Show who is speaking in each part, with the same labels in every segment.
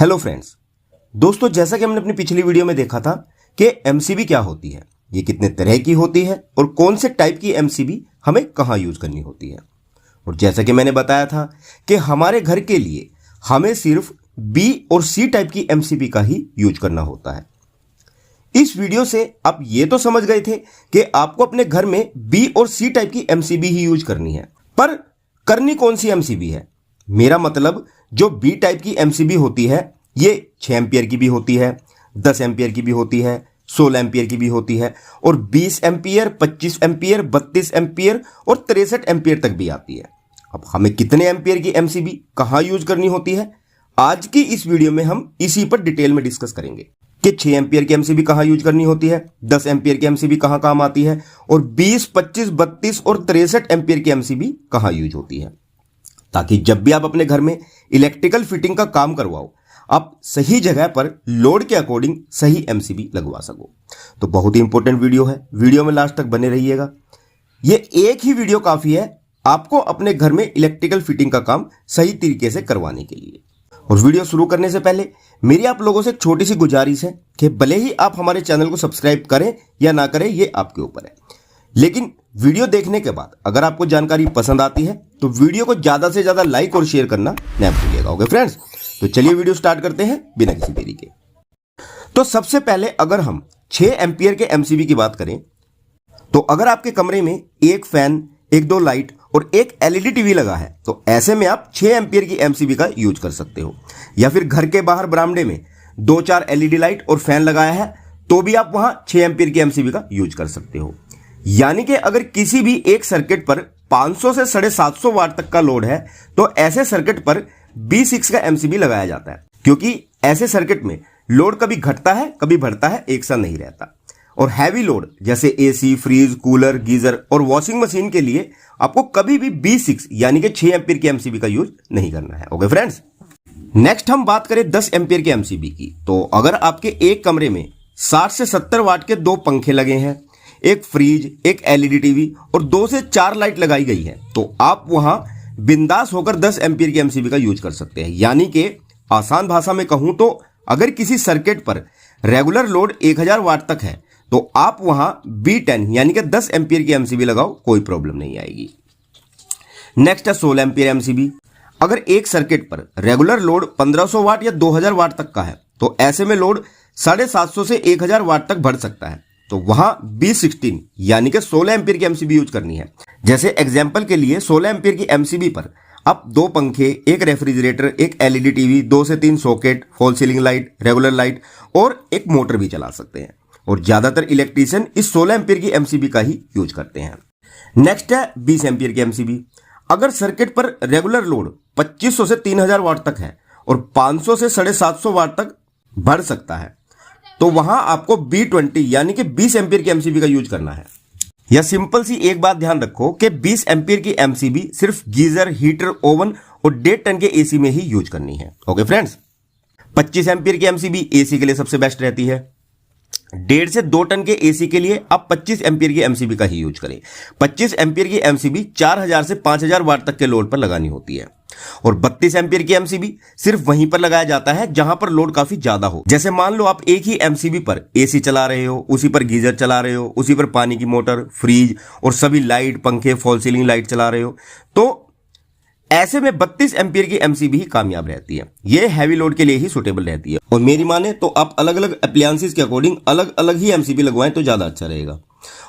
Speaker 1: Hello friends, दोस्तों जैसा कि हमने अपनी पिछली वीडियो में देखा था कि एमसीबी क्या होती है, ये कितने तरह की होती है और कौन से टाइप की एमसीबी हमें कहां यूज करनी होती है। और जैसा कि मैंने बताया था कि हमारे घर के लिए हमें सिर्फ बी और सी टाइप की एमसीबी का ही यूज करना होता है। इस वीडियो से आप ये तो समझ गए थे कि आपको अपने घर में बी और सी टाइप की एमसीबी ही यूज करनी है, पर करनी कौन सी एमसीबी है। मेरा मतलब जो बी टाइप की एमसीबी होती है ये 6 एम्पियर की भी होती है, 10 एम्पियर की भी होती है, 16 एम्पियर की भी होती है और 20 एम्पियर, 25 एम्पियर, 32 एम्पियर और 63 एम्पियर तक भी आती है। अब हमें कितने एम्पियर की एमसीबी कहां यूज करनी होती है, आज की इस वीडियो में हम इसी पर डिटेल में डिस्कस करेंगे कि 6 एम्पियर की एमसीबी कहां यूज करनी होती है, 10 एम्पियर की एमसीबी कहां काम आती है और 20, 25, 32 और 63 एम्पियर की एमसीबी कहां यूज होती है, ताकि जब भी आप अपने घर में इलेक्ट्रिकल फिटिंग का काम करवाओ आप सही जगह पर लोड के अकॉर्डिंग सही एमसीबी लगवा सको। तो बहुत ही इंपॉर्टेंट वीडियो है, वीडियो में लास्ट तक बने रहिएगा। ये एक ही वीडियो काफी है आपको अपने घर में इलेक्ट्रिकल फिटिंग का काम सही तरीके से करवाने के लिए। और वीडियो शुरू करने से पहले मेरी आप लोगों से एक छोटी सी गुजारिश है कि भले ही आप हमारे चैनल को सब्सक्राइब करें या ना करें, ये आपके ऊपर है, लेकिन वीडियो देखने के बाद अगर आपको जानकारी पसंद आती है तो वीडियो को ज्यादा से ज्यादा लाइक और शेयर करना न भूलिएगा। ओके फ्रेंड्स, तो चलिए वीडियो स्टार्ट करते हैं बिना किसी देरी के। तो सबसे पहले अगर हम 6 एम्पियर के एमसीबी की बात करें तो अगर आपके कमरे में एक फैन, एक दो लाइट और एक एलईडी टीवी लगा है तो ऐसे में आप 6 एम्पियर की एमसीबी का यूज कर सकते हो। या फिर घर के बाहर बरामदे में 2-4 एलईडी लाइट और फैन लगाया है तो भी आप वहां 6 एम्पियर की एमसीबी का यूज कर सकते हो। यानी कि अगर किसी भी एक सर्किट पर 500 से 750 वाट तक का लोड है तो ऐसे सर्किट पर B6 का एमसीबी लगाया जाता है, क्योंकि ऐसे सर्किट में लोड कभी घटता है कभी बढ़ता है, एक साथ नहीं रहता। और हैवी लोड जैसे एसी, फ्रीज, कूलर, गीजर और वॉशिंग मशीन के लिए आपको कभी भी B6 यानी कि 6 एम्पियर की एमसीबी का यूज नहीं करना है। ओके फ्रेंड्स, नेक्स्ट हम बात करें 10 एम्पियर की एमसीबी की। तो अगर आपके एक कमरे में 60 से 70 वाट के 2 पंखे लगे हैं, एक फ्रिज, एक एलईडी टीवी और 2 से 4 लाइट लगाई गई है तो आप वहां बिंदास होकर 10 एम्पियर की एमसीबी का यूज कर सकते हैं। यानी कि आसान भाषा में कहूं तो अगर किसी सर्किट पर रेगुलर लोड 1000 वाट तक है तो आप वहां B10 यानी कि 10 एम्पियर की एमसीबी लगाओ, कोई प्रॉब्लम नहीं आएगी। नेक्स्ट है 16 एम्पियर एमसीबी। अगर एक सर्किट पर रेगुलर लोड 1500 वाट या 2000 वाट तक का है तो ऐसे में लोड 750 से 1000 वाट तक बढ़ सकता है तो वहां B16 यानी कि 16 एम्पियर की एमसीबी यूज करनी है। जैसे एग्जांपल के लिए 16 एम्पियर की एमसीबी पर आप 2 पंखे, एक रेफ्रिजरेटर, एक एलईडी टीवी, 2 से 3 socket, fall ceiling light, regular light और एक मोटर भी चला सकते हैं। और ज्यादातर इलेक्ट्रीशियन इस 16 एम्पियर की एमसीबी का ही यूज करते हैं। नेक्स्ट है 20 एम्पियर की एमसीबी। अगर सर्किट पर रेगुलर लोड 2500 से 3000 वाट तक है और 500 से 750 वाट तक बढ़ सकता है तो वहां आपको B20 यानी कि 20 एम्पियर की एमसीबी का यूज करना है। या सिंपल सी एक बात ध्यान रखो कि 20 एम्पियर की एमसीबी सिर्फ गीजर, हीटर, ओवन और 1.5 टन के एसी में ही यूज करनी है। ओके फ्रेंड्स, 25 एम्पियर की एमसीबी एसी के लिए सबसे बेस्ट रहती है। 1.5 से 2 टन के एसी के लिए आप 25 एम्पियर की एमसीबी का ही यूज करें। 25 एम्पियर की एमसीबी 4000 से 5000 वाट तक के लोड पर लगानी होती है। और 32 एम्पियर की एमसीबी सिर्फ वहीं पर लगाया जाता है जहां पर लोड काफी ज्यादा हो। जैसे मान लो आप एक ही एमसीबी पर एसी चला रहे हो, उसी पर गीजर चला रहे हो, उसी पर पानी की मोटर, फ्रीज और सभी लाइट, पंखे, फॉल सीलिंग लाइट चला रहे हो तो ऐसे में 32 एम्पियर की एमसीबी ही कामयाब रहती है। ये हैवी लोड के लिए ही सुटेबल रहती है। और मेरी माने तो आप अलग अलग एप्लायंसेस के अकॉर्डिंग अलग अलग ही एमसीबी लगवाएं तो ज्यादा अच्छा रहेगा।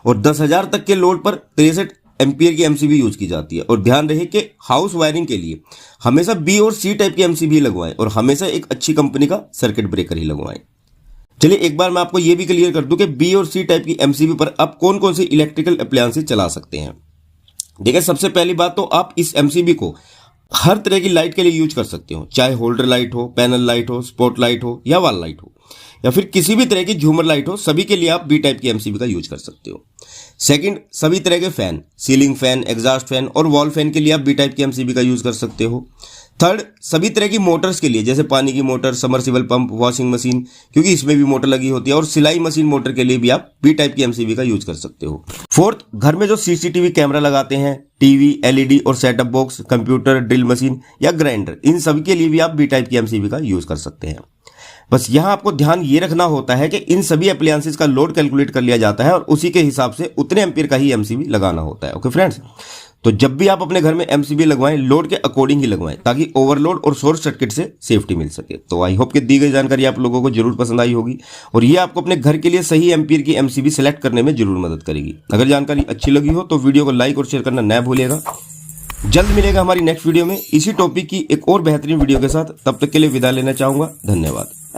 Speaker 1: और 10,000 तक के लोड पर 63 एम्पियर की एमसीबी यूज की जाती है। और ध्यान रहे कि हाउस वायरिंग के लिए हमेशा बी और सी टाइप की एमसीबी लगवाएं और हमेशा एक अच्छी कंपनी का सर्किट ब्रेकर ही लगवाएं। चलिए एक बार मैं आपको यह भी क्लियर कर दूं कि बी और सी टाइप की एमसीबी पर आप कौन कौन सी इलेक्ट्रिकल अप्लायंसेस चला सकते हैं। देखिए, सबसे पहली बात तो आप इस एमसीबी को हर तरह की लाइट के लिए यूज कर सकते हो, चाहे होल्डर लाइट हो, पैनल लाइट हो, स्पॉट लाइट हो या वॉल लाइट हो या फिर किसी भी तरह की झूमर लाइट हो, सभी के लिए आप बी टाइप की एमसीबी का यूज कर सकते हो। सेकंड, सभी तरह के fan, ceiling fan, exhaust fan और वॉल फैन के लिए आप बी टाइप की एमसीबी का यूज कर सकते हो। थर्ड, सभी तरह की मोटर्स के लिए, जैसे पानी की motor, submersible pump, washing machine, क्योंकि इसमें भी मोटर लगी होती है, और सिलाई मशीन मोटर के लिए भी आप बी टाइप की एमसीबी का यूज कर सकते हो। फोर्थ, घर में जो सीसीटीवी कैमरा लगाते हैं, टीवी, एलईडी और setup box, computer, drill machine या ग्राइंडर, इन सभी के लिए भी आप बी टाइप की एमसीबी का यूज कर सकते हैं। बस यहां आपको ध्यान ये रखना होता है कि इन सभी अप्लायंसेस का लोड कैलकुलेट कर लिया जाता है और उसी के हिसाब से उतने एम्पीयर का ही एमसीबी लगाना होता है। ओके फ्रेंड्स, तो जब भी आप अपने घर में एमसीबी लगवाएं, लोड के अकॉर्डिंग ही लगवाएं, ताकि ओवरलोड और शॉर्ट सर्किट से सेफ्टी मिल सके। तो आई होप कि दी गई जानकारी आप लोगों को जरूर पसंद आई होगी और ये आपको अपने घर के लिए सही एम्पीयर की एमसीबी सेलेक्ट करने में जरूर मदद करेगी। अगर जानकारी अच्छी लगी हो तो वीडियो को लाइक और शेयर करना न भूलिएगा। जल्द मिलेगा हमारी नेक्स्ट वीडियो में इसी टॉपिक की एक और बेहतरीन वीडियो के साथ। तब तक के लिए विदा लेना चाहूंगा। धन्यवाद।